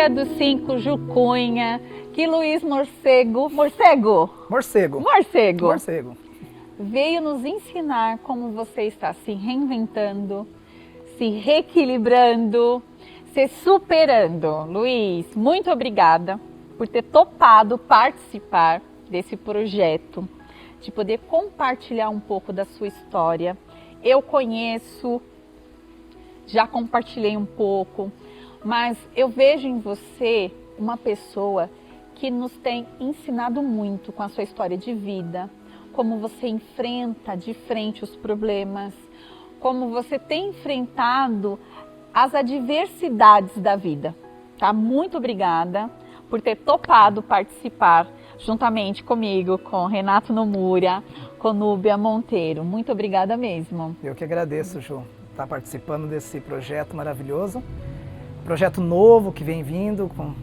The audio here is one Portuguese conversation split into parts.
Maria dos Cinco Jucunha, que Luiz Morcego veio nos ensinar como você está se reinventando, se reequilibrando, se superando. Luiz, muito obrigada por ter topado participar desse projeto, de poder compartilhar um pouco da sua história. Eu conheço, já compartilhei um pouco, mas eu vejo em você uma pessoa que nos tem ensinado muito com a sua história de vida, como você enfrenta de frente os problemas, como você tem enfrentado as adversidades da vida. Tá? Muito obrigada por ter topado participar juntamente comigo, com Renato Nomura, com Núbia Monteiro. Muito obrigada mesmo. Eu que agradeço, Ju, estar participando desse projeto maravilhoso. Projeto novo que vem vindo, com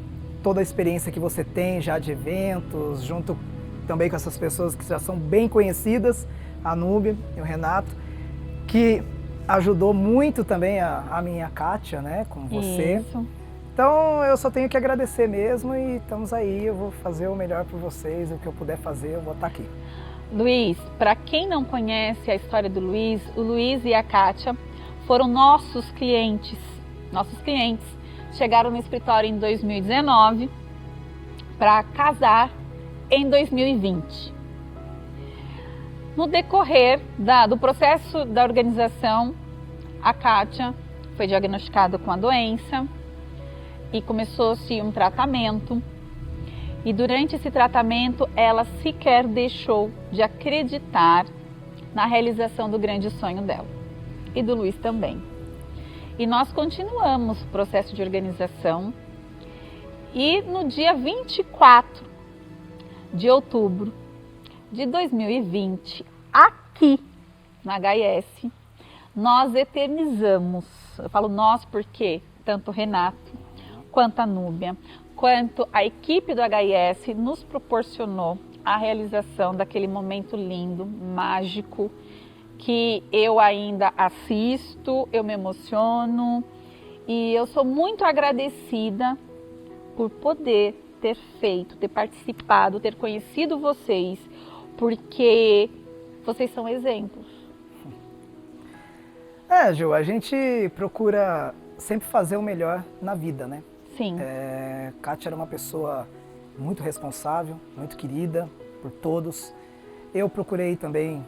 toda a experiência que você tem já de eventos, junto também com essas pessoas que já são bem conhecidas, a Núbia e o Renato, que ajudou muito também a minha Kátia, né, com você. Isso. Então eu só tenho que agradecer mesmo e estamos aí, eu vou fazer o melhor por vocês, o que eu puder fazer, eu vou estar aqui. Luiz, para quem não conhece a história do Luiz, o Luiz e a Kátia foram nossos clientes. Chegaram no escritório em 2019 para casar em 2020. No decorrer do processo da organização, a Kátia foi diagnosticada com a doença e começou-se um tratamento. E durante esse tratamento, ela sequer deixou de acreditar na realização do grande sonho dela. E do Luiz também. E nós continuamos o processo de organização. E no dia 24 de outubro de 2020, aqui na HS, nós eternizamos. Eu falo nós porque tanto o Renato, quanto a Núbia, quanto a equipe do HS nos proporcionou a realização daquele momento lindo, mágico, que eu ainda assisto, eu me emociono e eu sou muito agradecida por poder ter feito, ter participado, ter conhecido vocês, porque vocês são exemplos. Ju, a gente procura sempre fazer o melhor na vida, né? Sim. Kátia era uma pessoa muito responsável, muito querida por todos. Eu procurei também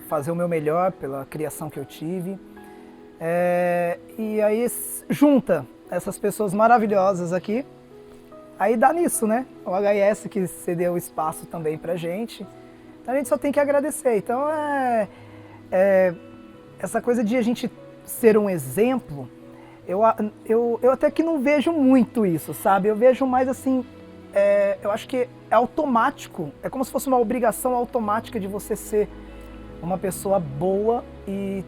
fazer o meu melhor pela criação que eu tive. E aí junta essas pessoas maravilhosas aqui, aí dá nisso, né? O HS que cedeu espaço também pra gente. Então a gente só tem que agradecer. Então essa coisa de a gente ser um exemplo, eu até que não vejo muito isso, sabe? Eu vejo mais assim, eu acho que é automático, é como se fosse uma obrigação automática de você ser uma pessoa boa e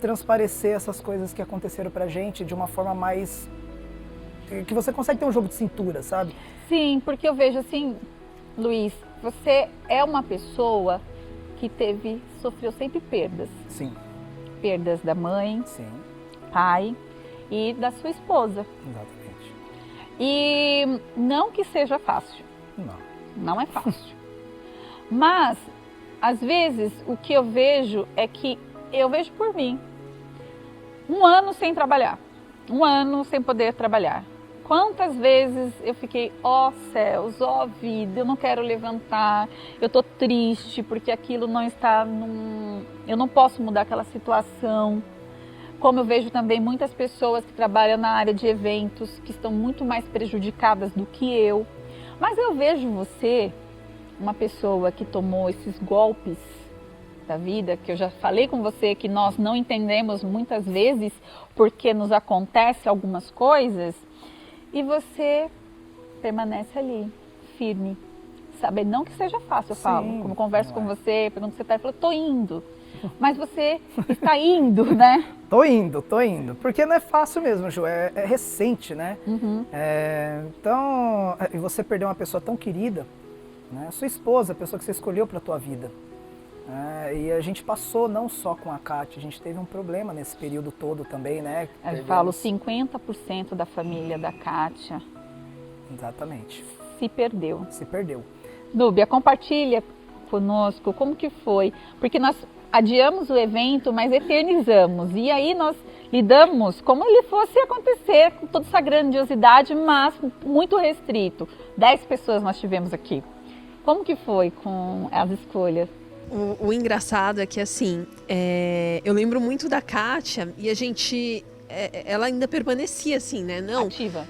transparecer essas coisas que aconteceram pra gente de uma forma mais... que você consegue ter um jogo de cintura, sabe? Sim, porque eu vejo assim, Luiz, você é uma pessoa que sofreu sempre perdas. Sim. Perdas da mãe, Sim. pai e da sua esposa. Exatamente. E não que seja fácil. Não é fácil. Mas, às vezes, o que eu vejo é que eu vejo por mim. 1 ano sem trabalhar. 1 ano sem poder trabalhar. Quantas vezes eu fiquei, ó céus, ó vida, eu não quero levantar, eu tô triste porque aquilo não está eu não posso mudar aquela situação. Como eu vejo também muitas pessoas que trabalham na área de eventos, que estão muito mais prejudicadas do que eu. Mas eu vejo você, uma pessoa que tomou esses golpes da vida, que eu já falei com você que nós não entendemos muitas vezes porque nos acontece algumas coisas, e você permanece ali, firme. Sabe, não que seja fácil, eu falo. Como eu converso com você, pergunto se você está, eu falo, tô indo. Mas você está indo, né? Tô indo. Porque não é fácil mesmo, Ju, é recente, né? Uhum. Então, e você perder uma pessoa tão querida, né? Sua esposa, a pessoa que você escolheu para a tua vida. E a gente passou não só com a Kátia, a gente teve um problema nesse período todo também, né? Eu falo 50% da família da Kátia Exatamente. Se perdeu. Se perdeu. Núbia, compartilha conosco como que foi, porque nós adiamos o evento, mas eternizamos, e aí nós lidamos como ele fosse acontecer, com toda essa grandiosidade, mas muito restrito. 10 pessoas nós tivemos aqui. Como que foi com as escolhas? O engraçado é que, assim, eu lembro muito da Kátia e a gente... ela ainda permanecia assim, né? Não, Ativa.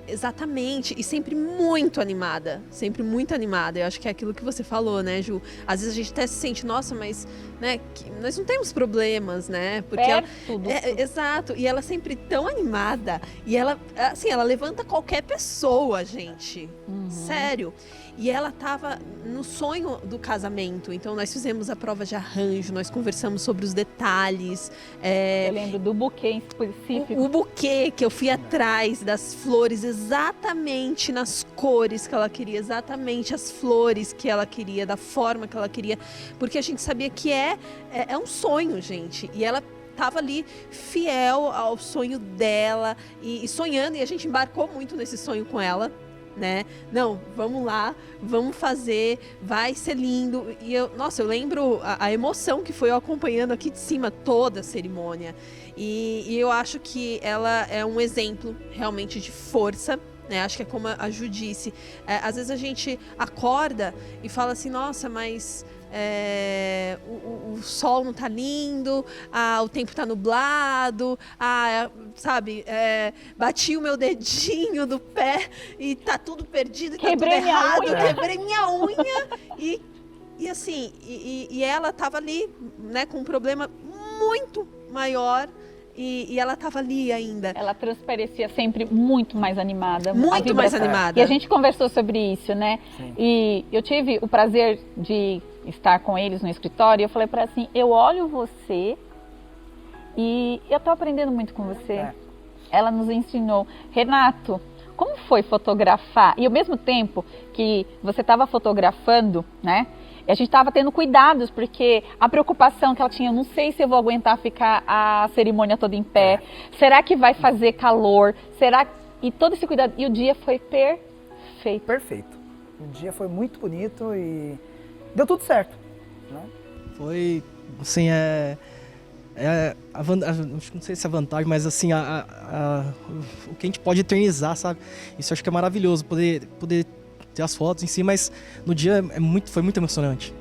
Exatamente. E sempre muito animada. Sempre muito animada. Eu acho que é aquilo que você falou, né, Ju? Às vezes a gente até se sente, nossa, mas né, nós não temos problemas, né? Porque exato. E ela sempre tão animada. E ela, assim, ela levanta qualquer pessoa, gente. Sério. E ela estava no sonho do casamento. Então, nós fizemos a prova de arranjo, nós conversamos sobre os detalhes. Eu lembro do buquê em específico. O buquê, que eu fui atrás das flores exatamente nas cores que ela queria, exatamente as flores que ela queria, da forma que ela queria. Porque a gente sabia que é um sonho, gente. E ela estava ali fiel ao sonho dela e sonhando. E a gente embarcou muito nesse sonho com ela. Né? Não, vamos lá, vamos fazer, vai ser lindo. E eu lembro a emoção que foi eu acompanhando aqui de cima toda a cerimônia. E eu acho que ela é um exemplo realmente de força. Né? Acho que é como a Ju disse. Às vezes a gente acorda e fala assim, nossa, mas o sol não tá lindo, o tempo tá nublado, sabe, bati o meu dedinho do pé e tá tudo perdido, quebrei tá tudo errado, minha quebrei minha unha e assim, e ela tava ali, né, com um problema muito maior. E ela estava ali ainda. Ela transparecia sempre muito mais animada. Muito mais animada. E a gente conversou sobre isso, né? Sim. E eu tive o prazer de estar com eles no escritório. E eu falei para ela assim, eu olho você e eu estou aprendendo muito com você. Ela nos ensinou. Renato, como foi fotografar? E ao mesmo tempo que você estava fotografando, né? E a gente estava tendo cuidados, porque a preocupação que ela tinha, não sei se eu vou aguentar ficar a cerimônia toda em pé, será que vai fazer calor, e todo esse cuidado, e o dia foi perfeito. Perfeito. O dia foi muito bonito e deu tudo certo, né? Foi, assim, não sei se é a vantagem, mas assim, o que a gente pode eternizar, sabe? Isso eu acho que é maravilhoso, poder ter as fotos em si, mas no dia foi muito emocionante.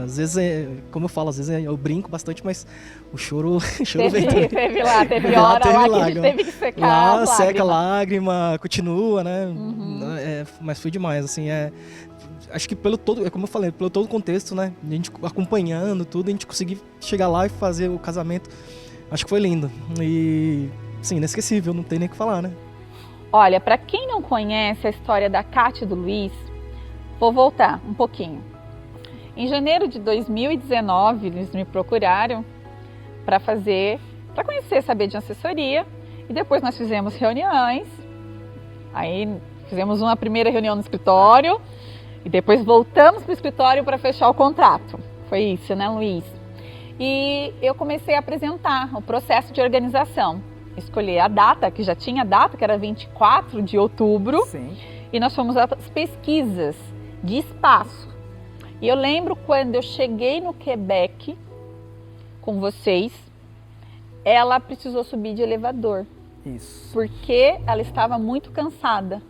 Às vezes, como eu falo, às vezes eu brinco bastante, mas o choro veio também. Teve hora lá que a gente teve que secar lá, seca a lágrima, continua, né? Mas foi demais, assim, acho que pelo todo, como eu falei, pelo todo o contexto, né? A gente acompanhando tudo, a gente conseguir chegar lá e fazer o casamento, acho que foi lindo. E, sim, inesquecível, não tem nem o que falar, né? Olha, para quem não conhece a história da Kátia e do Luiz, vou voltar um pouquinho. Em janeiro de 2019, eles me procuraram para conhecer, saber de assessoria, e depois nós fizemos reuniões, aí fizemos uma primeira reunião no escritório, e depois voltamos para o escritório para fechar o contrato. Foi isso, né, Luiz? E eu comecei a apresentar o processo de organização. Escolher a data, que já tinha data, que era 24 de outubro. Sim. E nós fomos às pesquisas de espaço. E eu lembro quando eu cheguei no Quebec com vocês, ela precisou subir de elevador. Isso. Porque ela estava muito cansada.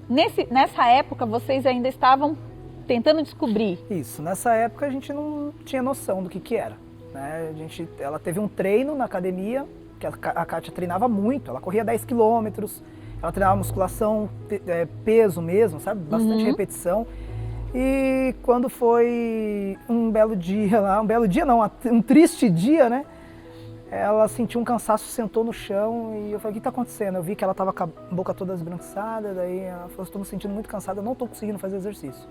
Nessa época, vocês ainda estavam tentando descobrir. Isso. Nessa época, a gente não tinha noção do que era, né? Ela teve um treino na academia, que a Kátia treinava muito, ela corria 10 quilômetros, ela treinava musculação, peso mesmo, sabe? Bastante repetição. E quando foi um belo dia lá, um triste dia, né? Ela sentiu um cansaço, sentou no chão e eu falei, o que está acontecendo? Eu vi que ela estava com a boca toda esbranquiçada, daí ela falou, estou me sentindo muito cansada, eu não estou conseguindo fazer exercício.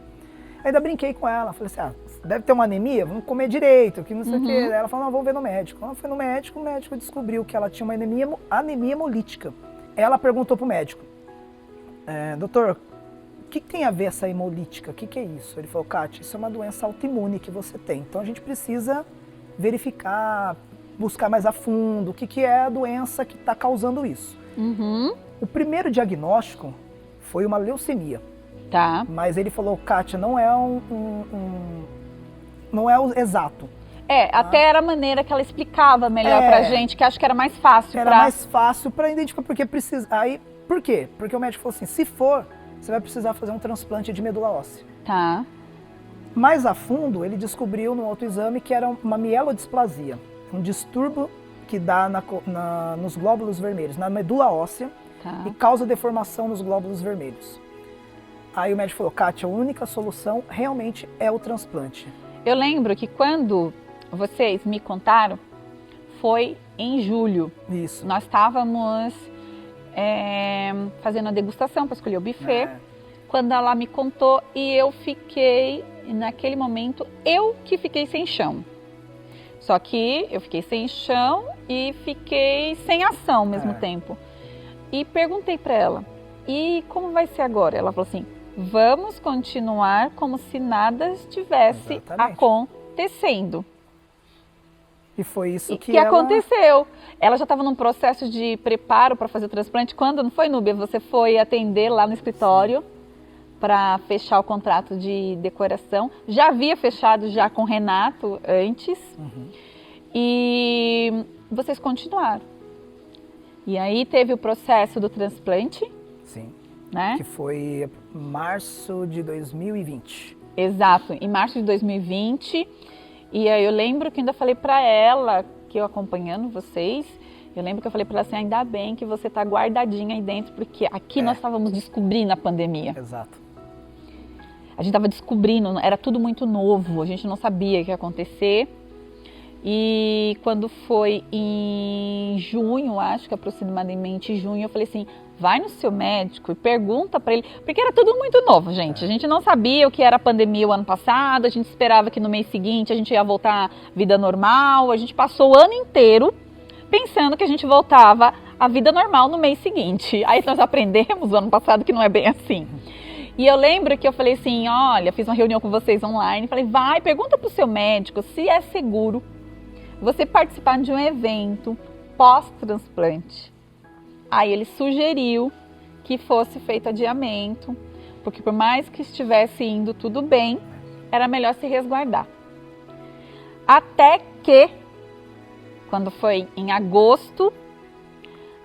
Ainda brinquei com ela, falei assim, deve ter uma anemia, vamos comer direito, que não sei o quê. Ela falou, não, vamos ver no médico. Ela foi no médico, o médico descobriu que ela tinha uma anemia hemolítica. Ela perguntou pro médico, doutor, o que tem a ver essa hemolítica? O que é isso? Ele falou, Kátia, isso é uma doença autoimune que você tem. Então a gente precisa verificar, buscar mais a fundo o que é a doença que está causando isso. O primeiro diagnóstico foi uma leucemia. Tá. Mas ele falou, Kátia, não é não é o exato. Até era a maneira que ela explicava melhor pra gente, que acho que era mais fácil. Era mais fácil para identificar, porque precisa. Aí, por quê? Porque o médico falou assim, se for, você vai precisar fazer um transplante de medula óssea. Tá. Mais a fundo, ele descobriu no autoexame que era uma mielodisplasia, um distúrbio que dá nos glóbulos vermelhos, na medula óssea, Tá. e causa deformação nos glóbulos vermelhos. Aí o médico falou, Kátia, a única solução realmente é o transplante. Eu lembro que quando vocês me contaram, foi em julho. Isso. Nós estávamos fazendo a degustação para escolher o buffet. Quando ela me contou e eu fiquei, naquele momento, eu que fiquei sem chão. Só que eu fiquei sem chão e fiquei sem ação ao mesmo tempo. E perguntei para ela, e como vai ser agora? Ela falou assim, vamos continuar como se nada estivesse acontecendo. E foi isso que aconteceu. Ela já estava num processo de preparo para fazer o transplante. Quando, não foi, Núbia? Você foi atender lá no escritório para fechar o contrato de decoração. Já havia fechado já com o Renato antes. E vocês continuaram. E aí teve o processo do transplante. Sim. Né? Que foi março de 2020. Exato, em março de 2020. E aí eu lembro que ainda falei para ela, que eu acompanhando vocês, eu lembro que eu falei para ela assim, ainda bem que você tá guardadinha aí dentro, porque aqui nós estávamos descobrindo a pandemia. Exato. A gente estava descobrindo, era tudo muito novo, a gente não sabia o que ia acontecer. E quando foi em junho, acho que aproximadamente junho, eu falei assim, vai no seu médico e pergunta para ele, porque era tudo muito novo, gente. A gente não sabia o que era a pandemia o ano passado, a gente esperava que no mês seguinte a gente ia voltar à vida normal, a gente passou o ano inteiro pensando que a gente voltava à vida normal no mês seguinte. Aí nós aprendemos o ano passado que não é bem assim. E eu lembro que eu falei assim, olha, fiz uma reunião com vocês online, falei, vai, pergunta para o seu médico se é seguro você participar de um evento pós-transplante. Aí ele sugeriu que fosse feito adiamento, porque por mais que estivesse indo tudo bem, era melhor se resguardar. Até que, quando foi em agosto,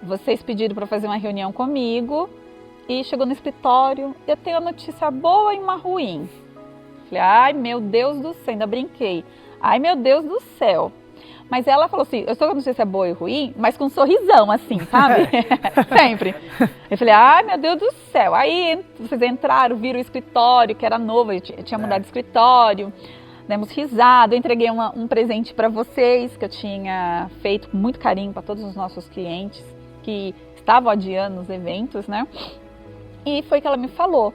vocês pediram para fazer uma reunião comigo e chegou no escritório, eu tenho uma notícia boa e uma ruim. Falei, ai meu Deus do céu, ainda brinquei. Ai meu Deus do céu. Mas ela falou assim, eu estou com a notícia boa e ruim, mas com um sorrisão assim, sabe? Sempre. Eu falei, ai meu Deus do céu. Aí vocês entraram, viram o escritório, que era novo, eu tinha mudado de escritório. Demos risada, eu entreguei um presente para vocês, que eu tinha feito com muito carinho para todos os nossos clientes, que estavam adiando os eventos, né? E foi que ela me falou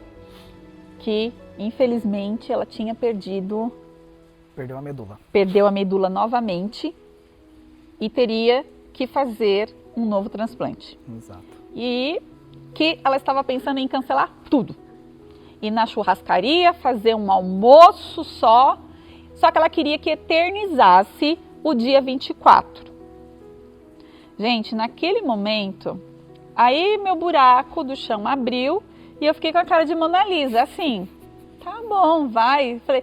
que, infelizmente, ela tinha Perdeu a medula. Perdeu a medula novamente e teria que fazer um novo transplante. Exato. E que ela estava pensando em cancelar tudo. Ir na churrascaria, fazer um almoço só que ela queria que eternizasse o dia 24. Gente, naquele momento, aí meu buraco do chão abriu e eu fiquei com a cara de Mona Lisa, assim, tá bom, vai. Falei,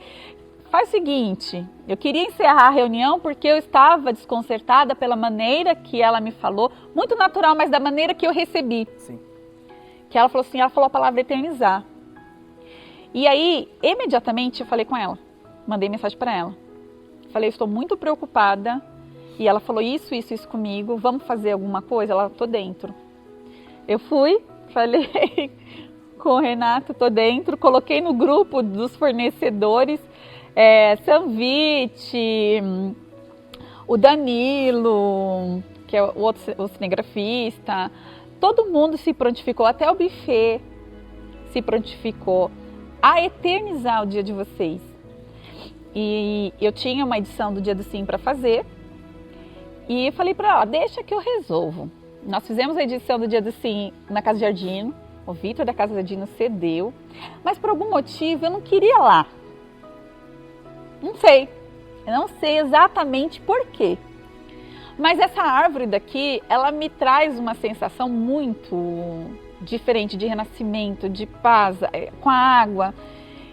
faz o seguinte, eu queria encerrar a reunião porque eu estava desconcertada pela maneira que ela me falou, muito natural, mas da maneira que eu recebi. Sim. Que ela falou assim, ela falou a palavra eternizar. E aí, imediatamente eu falei com ela, mandei mensagem para ela. Falei, eu estou muito preocupada. E ela falou isso comigo, vamos fazer alguma coisa? Ela, tô dentro. Eu fui, falei com o Renato, tô dentro, coloquei no grupo dos fornecedores, Sanvite, o Danilo, que é o cinegrafista, todo mundo se prontificou, até o buffet se prontificou a eternizar o dia de vocês. E eu tinha uma edição do Dia do Sim para fazer e falei para ela, deixa que eu resolvo. Nós fizemos a edição do Dia do Sim na Casa Giardino, o Vitor da Casa Giardino cedeu, mas por algum motivo eu não queria lá. Não sei, eu não sei exatamente por quê. Mas essa árvore daqui, ela me traz uma sensação muito diferente, de renascimento, de paz, com a água.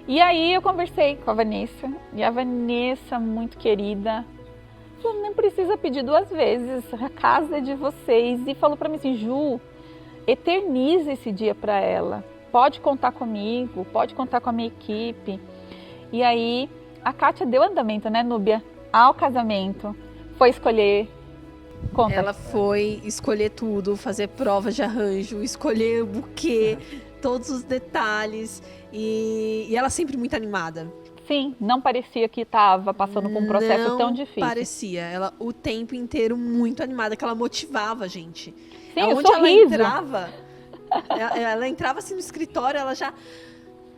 E aí eu conversei com a Vanessa, e a Vanessa, muito querida, falou, não precisa pedir 2 vezes, a casa é de vocês. E falou para mim assim, Ju, eterniza esse dia para ela, pode contar comigo, pode contar com a minha equipe. E aí a Kátia deu andamento, né, Núbia, ao casamento, foi escolher. Conta. Ela foi escolher tudo, fazer provas de arranjo, escolher o buquê, todos os detalhes, e ela sempre muito animada. Sim, não parecia que estava passando por um processo Não tão difícil. parecia, ela o tempo inteiro muito animada, que ela motivava a gente. Sim, o Onde ela sorriso. entrava, ela entrava assim no escritório, ela já...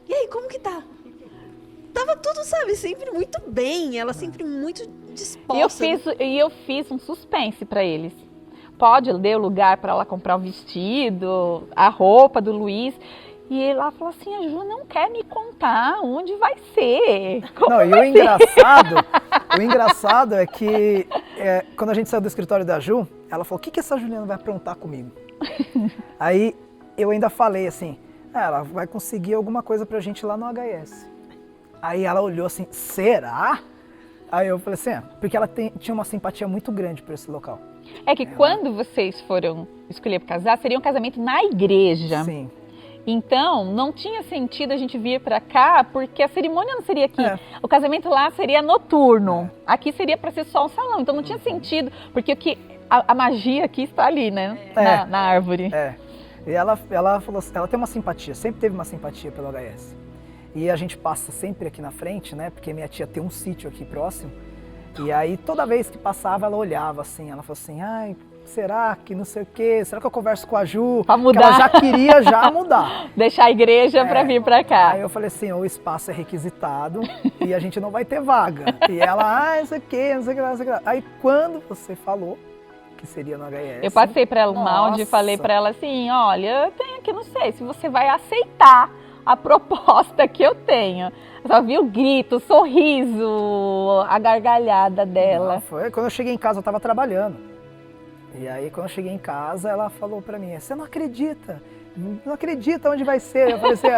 E aí, como que tá? Tava tudo, sabe, sempre muito bem, ela sempre muito disposta. E eu fiz um suspense para eles. Pode, eu dei o lugar para ela comprar o vestido, a roupa do Luiz. E ela falou assim, a Ju não quer me contar onde vai ser. Não, e o engraçado é que quando a gente saiu do escritório da Ju, ela falou, o que essa Juliana vai aprontar comigo? Aí eu ainda falei assim, ela vai conseguir alguma coisa pra gente lá no HS. Aí ela olhou assim, será? Aí eu falei assim, porque ela tinha uma simpatia muito grande por esse local. É que quando vocês foram escolher para casar, seria um casamento na igreja. Sim. Então, não tinha sentido a gente vir para cá, porque a cerimônia não seria aqui. O casamento lá seria noturno. Aqui seria para ser só um salão. Então, não tinha sentido, porque a magia aqui está ali, né? Na árvore. E ela falou assim, ela tem uma simpatia, sempre teve uma simpatia pelo HS. E a gente passa sempre aqui na frente, né? Porque minha tia tem um sítio aqui próximo. E aí, toda vez que passava, ela olhava assim, ela falou assim, ai, será que não sei o quê? Será que eu converso com a Ju? Pra mudar. Que ela já queria já mudar. Deixar a igreja para vir para cá. Aí eu falei assim, o espaço é requisitado e a gente não vai ter vaga. E ela, isso aqui, não sei o que lá, não sei o que lá. Aí quando você falou que seria no HS... Eu passei para ela um áudio e falei para ela assim, olha, eu tenho aqui, não sei se você vai aceitar a proposta que eu tenho. Eu só vi o grito, o sorriso, a gargalhada dela. Não, foi quando eu cheguei em casa, eu estava trabalhando. E aí, quando eu cheguei em casa, ela falou pra mim, você não acredita onde vai ser. Eu falei assim,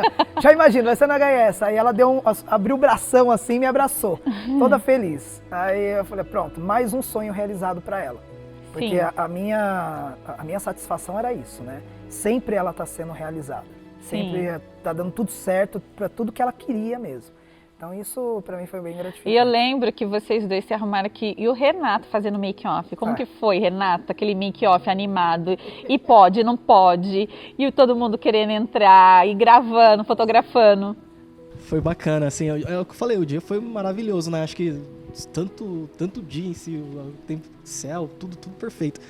já imagino, vai ser na HS. Aí ela abriu o bração assim e me abraçou, toda feliz. Aí eu falei, pronto, mais um sonho realizado pra ela. Porque a minha satisfação era isso, né? Sempre ela tá sendo realizada. Sempre tá dando tudo certo pra tudo que ela queria mesmo. Então isso pra mim foi bem gratificante. E eu lembro que vocês dois se arrumaram aqui e o Renato fazendo make-off. Como que foi, Renato? Aquele make-off animado. E pode, não pode. E todo mundo querendo entrar e gravando, fotografando. Foi bacana, assim, é o que eu falei, o dia foi maravilhoso, né? Acho que tanto dia em si, o tempo, céu, tudo perfeito.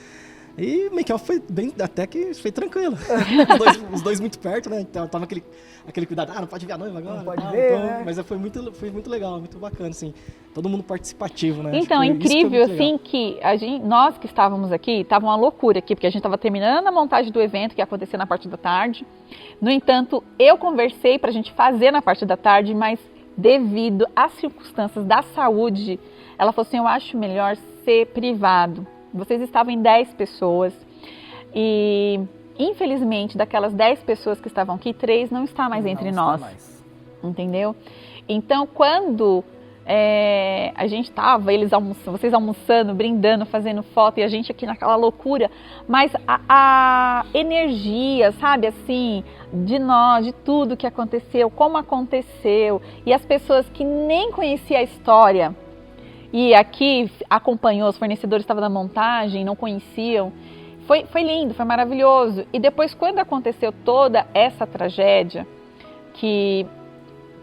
E o make-off foi bem, até que foi tranquilo. os dois muito perto, né? Então tava aquele cuidado, não pode ver a noiva agora. Não pode ver, então, né? Mas foi muito legal, muito bacana, assim. Todo mundo participativo, né? Então, incrível, assim, que nós que estávamos aqui, estava uma loucura aqui, porque a gente estava terminando a montagem do evento, que ia acontecer na parte da tarde. No entanto, eu conversei para a gente fazer na parte da tarde, mas devido às circunstâncias da saúde, ela falou assim, eu acho melhor ser privado. Vocês estavam em 10 pessoas e, infelizmente, daquelas 10 pessoas que estavam aqui, 3 não está mais entre nós. Entendeu? Então, quando a gente estava, vocês almoçando, brindando, fazendo foto e a gente aqui naquela loucura, mas a energia, sabe, assim, de nós, de tudo que aconteceu, como aconteceu, e as pessoas que nem conheciam a história, e aqui acompanhou, os fornecedores estavam na montagem, não conheciam. Foi lindo, foi maravilhoso. E depois, quando aconteceu toda essa tragédia, que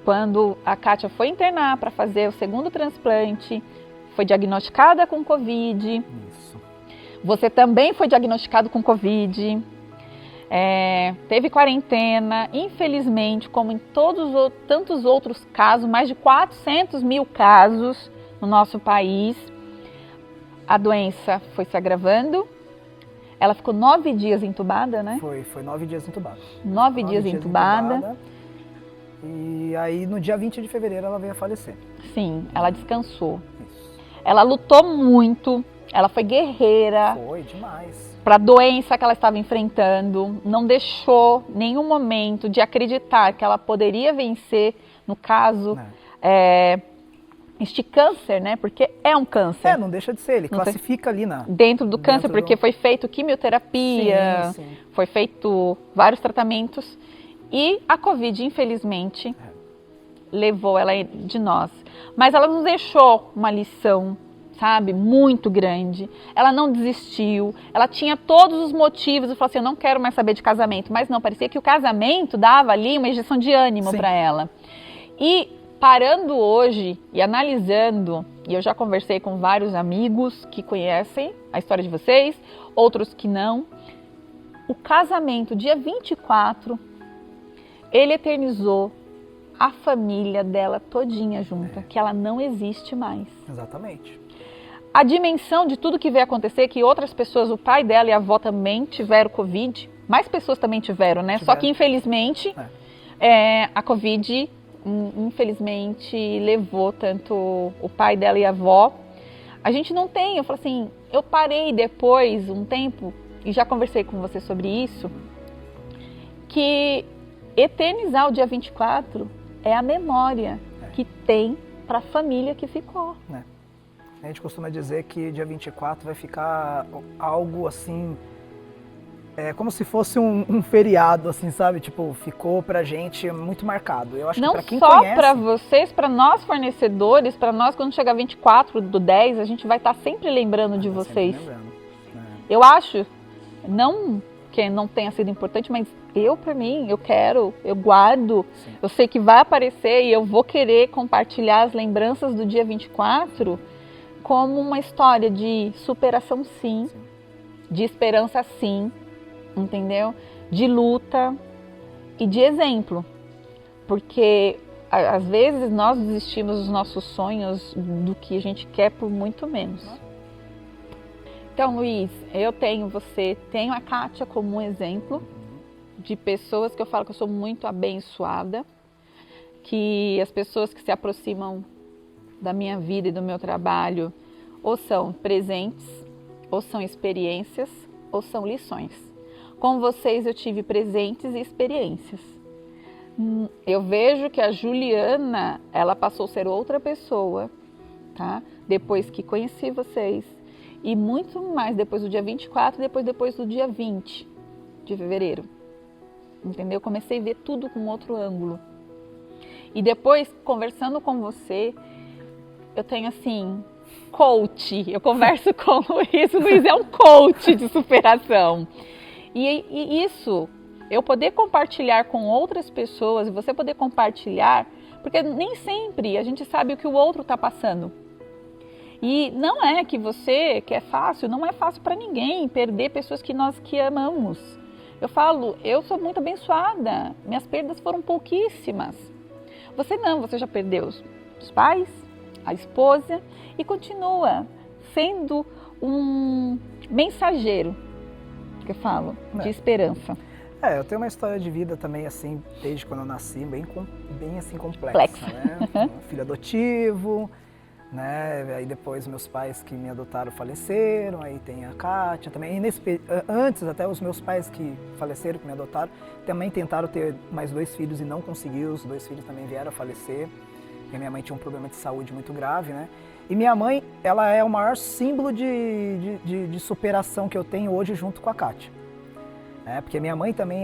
quando a Kátia foi internar para fazer o segundo transplante, foi diagnosticada com Covid. Isso. Você também foi diagnosticado com Covid. Teve quarentena. Infelizmente, como em tantos outros casos, mais de 400 mil casos, no nosso país, a doença foi se agravando. Ela ficou 9 dias entubada, né? Foi 9 dias entubada. 9 dias entubada. E aí, no dia 20 de fevereiro, ela veio a falecer. Sim, ela descansou. Isso. Ela lutou muito Ela foi guerreira Foi demais. para a doença que ela estava enfrentando, não deixou nenhum momento de acreditar que ela poderia vencer, no caso, este câncer, né? Porque é um câncer. Não deixa de ser, ele classifica ali dentro do câncer, porque foi feito quimioterapia, Sim. foi feito vários tratamentos e a Covid, infelizmente, levou ela de nós. Mas ela nos deixou uma lição, sabe, muito grande. Ela não desistiu, ela tinha todos os motivos, eu falei assim, eu não quero mais saber de casamento, mas não, parecia que o casamento dava ali uma injeção de ânimo para ela. E parando hoje e analisando, e eu já conversei com vários amigos que conhecem a história de vocês, outros que não, o casamento, dia 24, ele eternizou a família dela todinha junta, que ela não existe mais. Exatamente. A dimensão de tudo que veio acontecer, que outras pessoas, o pai dela e a avó também tiveram Covid, mais pessoas também tiveram, né? Só que infelizmente a Covid, infelizmente, levou tanto o pai dela e a avó. A gente não tem, eu falo assim, eu parei depois um tempo, e já conversei com você sobre isso, que eternizar o dia 24 é a memória que tem para a família que ficou. A gente costuma dizer que dia 24 vai ficar algo assim, como se fosse um feriado, assim, sabe? Tipo, ficou pra gente muito marcado. Eu acho que pra quem não só conhece... para vocês, para nós fornecedores, para nós quando chegar 24/10, a gente vai estar sempre lembrando de vocês. Eu acho, não que não tenha sido importante, mas para mim, eu quero, eu guardo, eu sei que vai aparecer e eu vou querer compartilhar as lembranças do dia 24 como uma história de superação sim, de esperança sim, entendeu? De luta e de exemplo, porque às vezes nós desistimos dos nossos sonhos do que a gente quer por muito menos. Então, Luiz, eu tenho a Kátia como um exemplo de pessoas que eu falo que eu sou muito abençoada, que as pessoas que se aproximam da minha vida e do meu trabalho ou são presentes, ou são experiências, ou são lições. Com vocês eu tive presentes e experiências. Eu vejo que a Juliana, ela passou a ser outra pessoa, tá? Depois que conheci vocês. E muito mais depois do dia 24 e depois do dia 20 de fevereiro. Entendeu? Comecei a ver tudo com outro ângulo. E depois, conversando com você, eu tenho assim, coach. Eu converso com o Luiz é um coach de superação. E isso, eu poder compartilhar com outras pessoas, você poder compartilhar, porque nem sempre a gente sabe o que o outro está passando. E não é que é fácil, não é fácil para ninguém perder pessoas que nós amamos. Eu falo, eu sou muito abençoada, minhas perdas foram pouquíssimas. Você não, você já perdeu os pais, a esposa e continua sendo um mensageiro, que eu falo, de esperança. Eu tenho uma história de vida também, assim, desde quando eu nasci, bem assim, complexa, né? Filho adotivo, né? Aí depois meus pais que me adotaram faleceram, aí tem a Kátia também. E antes, até os meus pais que faleceram, que me adotaram, também tentaram ter mais 2 filhos e não conseguiu, os 2 filhos também vieram a falecer. Porque minha mãe tinha um problema de saúde muito grave, né? E minha mãe, ela é o maior símbolo de superação que eu tenho hoje junto com a Kátia. Porque minha mãe também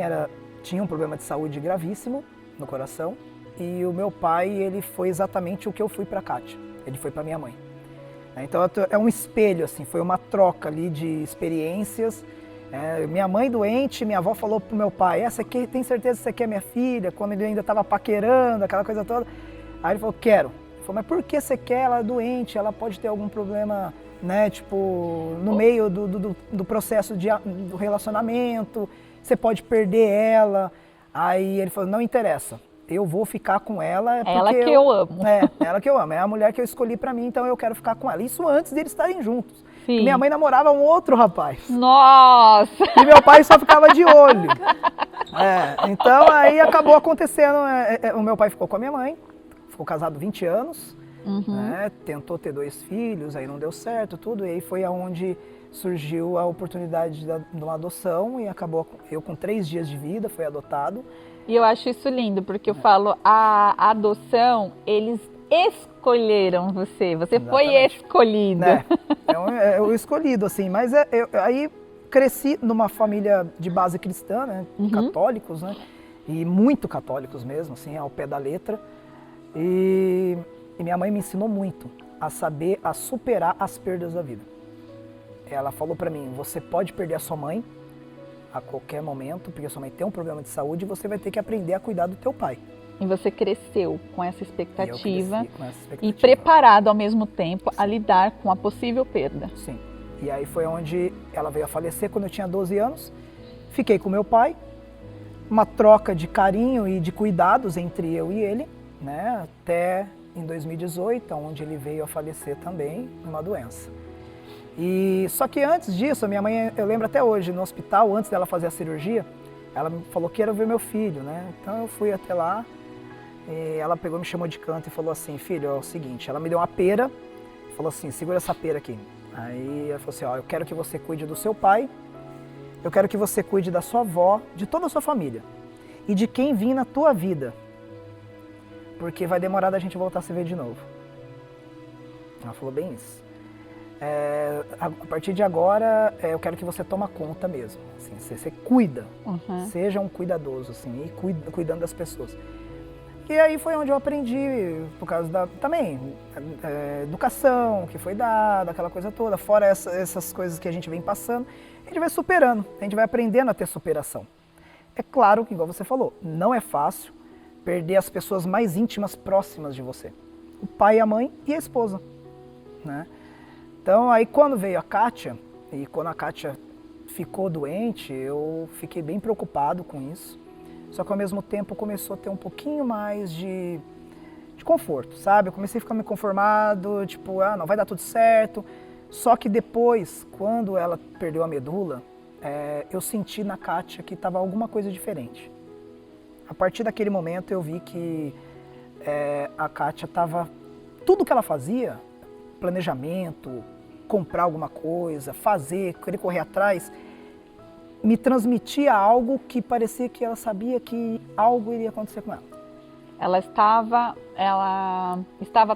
tinha um problema de saúde gravíssimo no coração. E o meu pai, ele foi exatamente o que eu fui para a Kátia. Ele foi para minha mãe. Então é um espelho, assim, foi uma troca ali de experiências. Minha mãe doente, minha avó falou pro meu pai, essa aqui, tem certeza que você quer minha filha? Quando ele ainda estava paquerando, aquela coisa toda. Aí ele falou, quero. Ele falou, mas por que você quer? Ela é doente, ela pode ter algum problema, né, tipo, no meio do processo do relacionamento, você pode perder ela. Aí ele falou, não interessa, eu vou ficar com ela. Ela que eu amo. Ela que eu amo, é a mulher que eu escolhi pra mim, então eu quero ficar com ela. Isso antes deles estarem juntos. Sim. Minha mãe namorava um outro rapaz. Nossa! E meu pai só ficava de olho. Então aí acabou acontecendo, o meu pai ficou com a minha mãe, ficou casado 20 anos, né? Tentou ter 2 filhos, aí não deu certo, tudo. E aí foi aonde surgiu a oportunidade de uma adoção e acabou eu com 3 dias de vida, fui adotado. E eu acho isso lindo, porque eu falo, a adoção, eles escolheram você foi Exatamente. escolhido. Né? É o escolhido, assim, mas aí cresci numa família de base cristã, né? Católicos, né? E muito católicos mesmo, assim, ao pé da letra. E minha mãe me ensinou muito a superar as perdas da vida. Ela falou pra mim, você pode perder a sua mãe a qualquer momento, porque a sua mãe tem um problema de saúde e você vai ter que aprender a cuidar do teu pai. E você cresceu com essa expectativa, com essa expectativa. E preparado ao mesmo tempo a lidar com a possível perda. Sim. E aí foi onde ela veio a falecer quando eu tinha 12 anos. Fiquei com meu pai, uma troca de carinho e de cuidados entre eu e ele, né? Até em 2018, onde ele veio a falecer também numa doença. E só que antes disso, a minha mãe, eu lembro até hoje, no hospital, antes dela fazer a cirurgia, ela me falou que ia ver meu filho, né? Então eu fui até lá, e ela pegou, me chamou de canto e falou assim, filho, é o seguinte, ela me deu uma pera, falou assim, segura essa pera aqui. Aí ela falou assim, ó, eu quero que você cuide do seu pai, eu quero que você cuide da sua avó, de toda a sua família, e de quem vir na tua vida, porque vai demorar da gente voltar a se ver de novo. Ela falou bem isso. A partir de agora, eu quero que você toma conta mesmo. Assim, você cuida, seja um cuidadoso, assim, e cuidando das pessoas. E aí foi onde eu aprendi, por causa também, educação que foi dada, aquela coisa toda, fora essas coisas que a gente vem passando, a gente vai superando, a gente vai aprendendo a ter superação. É claro que, igual você falou, não é fácil perder as pessoas mais íntimas próximas de você. O pai, a mãe e a esposa, né? Então, aí quando veio a Kátia, e quando a Kátia ficou doente, eu fiquei bem preocupado com isso. Só que ao mesmo tempo começou a ter um pouquinho mais de conforto, sabe? Eu comecei a ficar meio conformado, tipo, não vai dar tudo certo. Só que depois, quando ela perdeu a medula, eu senti na Kátia que estava alguma coisa diferente. A partir daquele momento eu vi que a Kátia estava... Tudo que ela fazia, planejamento, comprar alguma coisa, fazer, querer correr atrás, me transmitia algo que parecia que ela sabia que algo iria acontecer com ela. Ela estava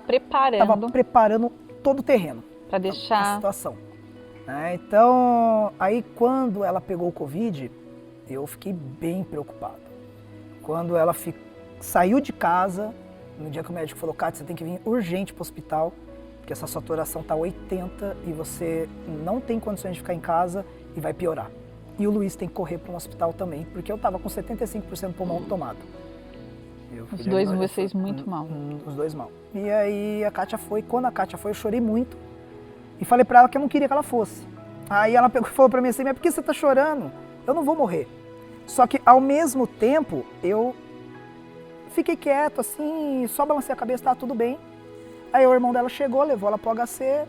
preparando... Estava preparando todo o terreno. Para deixar... A situação. Então, aí quando ela pegou o Covid, eu fiquei bem preocupado. Quando ela saiu de casa, no dia que o médico falou, Kátia, você tem que vir urgente para o hospital, porque essa saturação está 80 e você não tem condições de ficar em casa e vai piorar. E o Luiz tem que correr para um hospital também, porque eu estava com 75% pulmão tomado. Os dois vocês muito mal. Os dois mal. E aí a Kátia foi, quando a Kátia foi, eu chorei muito e falei para ela que eu não queria que ela fosse. Aí ela falou para mim assim, mas por que você está chorando? Eu não vou morrer. Só que ao mesmo tempo eu fiquei quieto assim, só balancei a cabeça, tá tudo bem. Aí o irmão dela chegou, levou ela pro HC.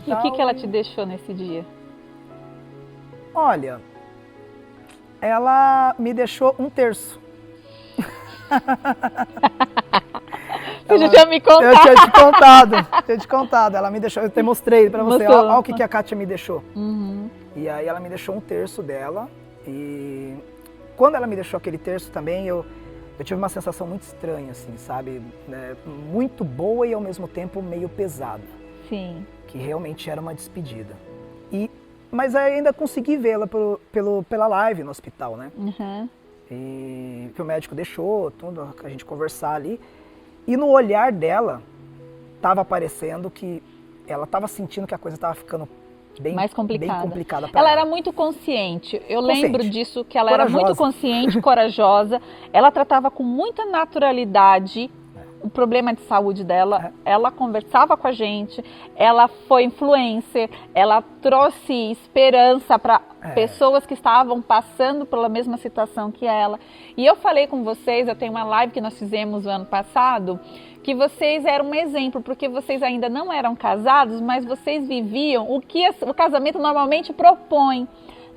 E o que ela te deixou nesse dia? Olha, ela me deixou 1/3. Você já tinha me contado. Eu tinha te contado. Ela me deixou, eu te mostrei pra você. Olha o que a Kátia me deixou. E aí ela me deixou 1/3 dela. E quando ela me deixou aquele terço também, eu tive uma sensação muito estranha, assim, sabe? Muito boa e ao mesmo tempo meio pesada. Sim. Que realmente era uma despedida. Mas ainda consegui vê-la pela live no hospital, né? E que o médico deixou, tudo, a gente conversar ali. E no olhar dela, estava aparecendo que ela estava sentindo que a coisa estava ficando mais complicada. Bem complicada pra ela era muito consciente. Eu lembro disso, que ela corajosa. Era muito consciente, corajosa. Ela tratava com muita naturalidade o problema de saúde dela. Ela conversava com a gente, ela foi influencer, ela trouxe esperança para pessoas que estavam passando pela mesma situação que ela. E eu falei com vocês, eu tenho uma live que nós fizemos no ano passado, que vocês eram um exemplo, porque vocês ainda não eram casados, mas vocês viviam o que o casamento normalmente propõe,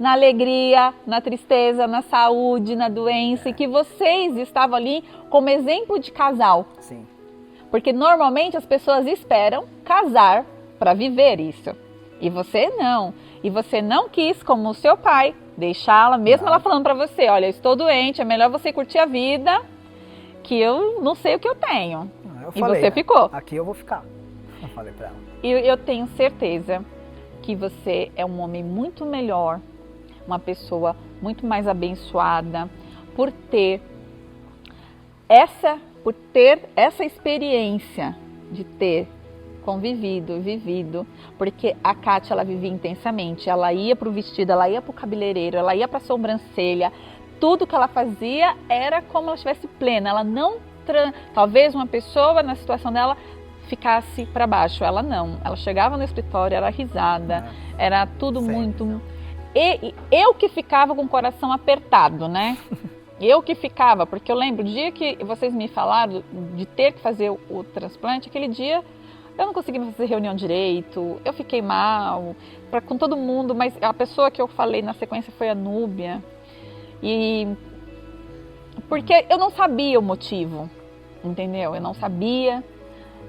na alegria, na tristeza, na saúde, na doença, e que vocês estavam ali como exemplo de casal. Sim. Porque normalmente as pessoas esperam casar para viver isso. E você não. E você não quis, como o seu pai, deixá-la, mesmo ela falando para você, olha, eu estou doente, é melhor você curtir a vida, que eu não sei o que eu tenho. Eu E falei, você né? ficou. Aqui eu vou ficar. Eu falei pra ela. E eu tenho certeza que você é um homem muito melhor, uma pessoa muito mais abençoada, por ter essa experiência de ter convivido, vivido, porque a Kátia, ela vivia intensamente, ela ia pro vestido, ela ia pro cabeleireiro, ela ia pra sobrancelha, tudo que ela fazia era como ela estivesse plena, ela não, talvez uma pessoa na situação dela ficasse para baixo, ela não, ela chegava no escritório, era risada, era tudo Sempre. muito, e eu que ficava com o coração apertado, né? Eu que ficava, porque eu lembro, o dia que vocês me falaram de ter que fazer o transplante, aquele dia eu não consegui fazer reunião direito, eu fiquei mal, com todo mundo, mas a pessoa que eu falei na sequência foi a Núbia. E porque eu não sabia o motivo, entendeu? Eu não sabia,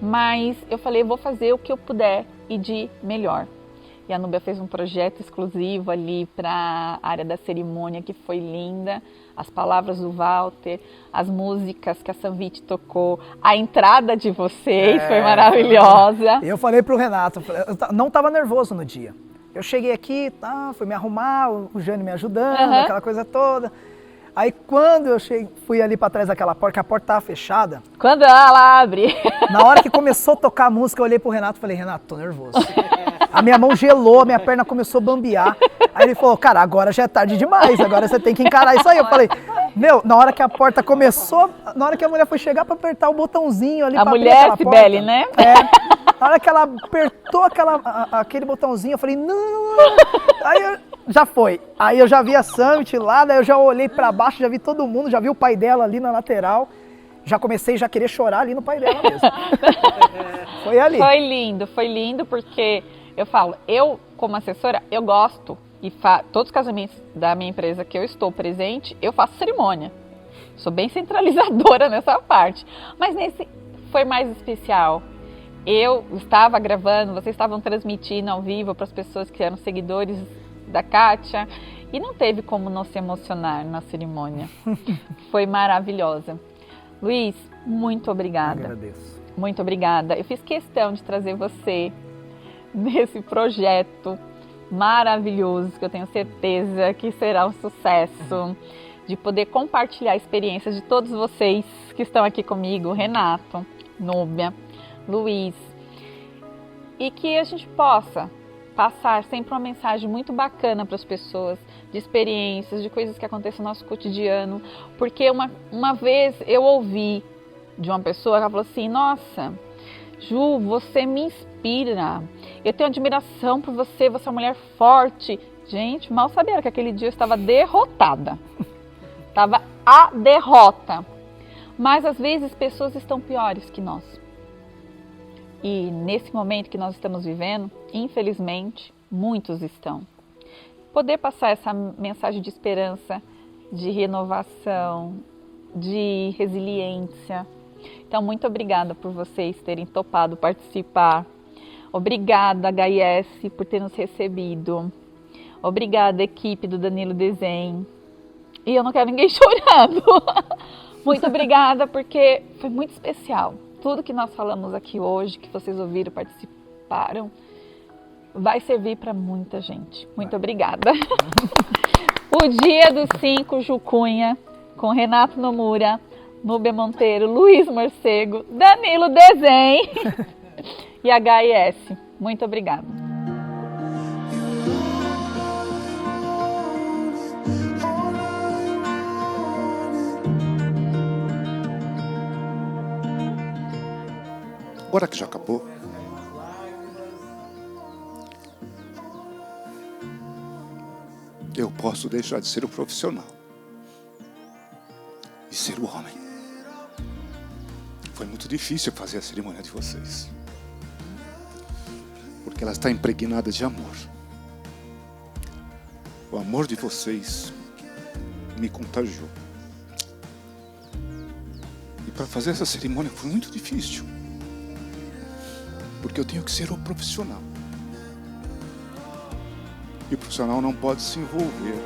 mas eu falei, eu vou fazer o que eu puder e de melhor. E a Núbia fez um projeto exclusivo ali para a área da cerimônia, que foi linda. As palavras do Walter, as músicas que a Sanvit tocou, a entrada de vocês foi maravilhosa. Eu falei pro Renato, eu não estava nervoso no dia. Eu cheguei aqui, fui me arrumar, o Jânio me ajudando, aquela coisa toda. Aí quando eu fui ali para trás daquela porta, que a porta estava fechada. Quando ela abre. Na hora que começou a tocar a música, eu olhei pro Renato e falei, Renato, tô nervoso. A minha mão gelou, a minha perna começou a bambear. Aí ele falou, cara, agora já é tarde demais, agora você tem que encarar isso aí. Eu falei, na hora que a porta começou, na hora que a mulher foi chegar pra apertar o botãozinho ali, a pra mulher abrir aquela Cibele, porta, né? Na hora que ela apertou aquele botãozinho, eu falei, não. Aí já foi. Aí eu já vi a Sanvit lá, daí eu já olhei pra baixo, já vi todo mundo, já vi o pai dela ali na lateral. Já comecei a querer chorar ali no pai dela mesmo. Foi ali. Foi lindo porque eu falo, eu como assessora, eu gosto e todos os casamentos da minha empresa que eu estou presente, eu faço cerimônia. Sou bem centralizadora nessa parte, mas nesse foi mais especial. Eu estava gravando, vocês estavam transmitindo ao vivo para as pessoas que eram seguidores da Kátia e não teve como não se emocionar na cerimônia. Foi maravilhosa. Luiz, muito obrigada. Eu agradeço. Muito obrigada. Eu fiz questão de trazer você nesse projeto maravilhoso, que eu tenho certeza que será um sucesso, de poder compartilhar experiências de todos vocês que estão aqui comigo, Renato, Núbia, Luiz, e que a gente possa passar sempre uma mensagem muito bacana para as pessoas, de experiências, de coisas que acontecem no nosso cotidiano, porque uma vez eu ouvi de uma pessoa que falou assim, nossa, Ju, você me inspira, eu tenho admiração por você, você é uma mulher forte. Gente, mal sabia que aquele dia eu estava derrotada, estava a derrota, mas às vezes pessoas estão piores que nós. E nesse momento que nós estamos vivendo, infelizmente, muitos estão. Poder passar essa mensagem de esperança, de renovação, de resiliência. Então, muito obrigada por vocês terem topado participar. Obrigada, HIS, por ter nos recebido. Obrigada, equipe do Danilo Desenho. E eu não quero ninguém chorando. Muito obrigada, porque foi muito especial. Tudo que nós falamos aqui hoje, que vocês ouviram, participaram, vai servir para muita gente. Muito obrigada. O Dia dos 5, Ju Cunha, com Renato Nomura, Núbia Monteiro, Luiz Morcego, Danilo Desenho e HIS. Muito obrigada. Agora que já acabou, eu posso deixar de ser o profissional e ser o homem. Foi muito difícil fazer a cerimônia de vocês, porque ela está impregnada de amor. O amor de vocês me contagiou. E para fazer essa cerimônia foi muito difícil. Porque eu tenho que ser o profissional. E o profissional não pode se envolver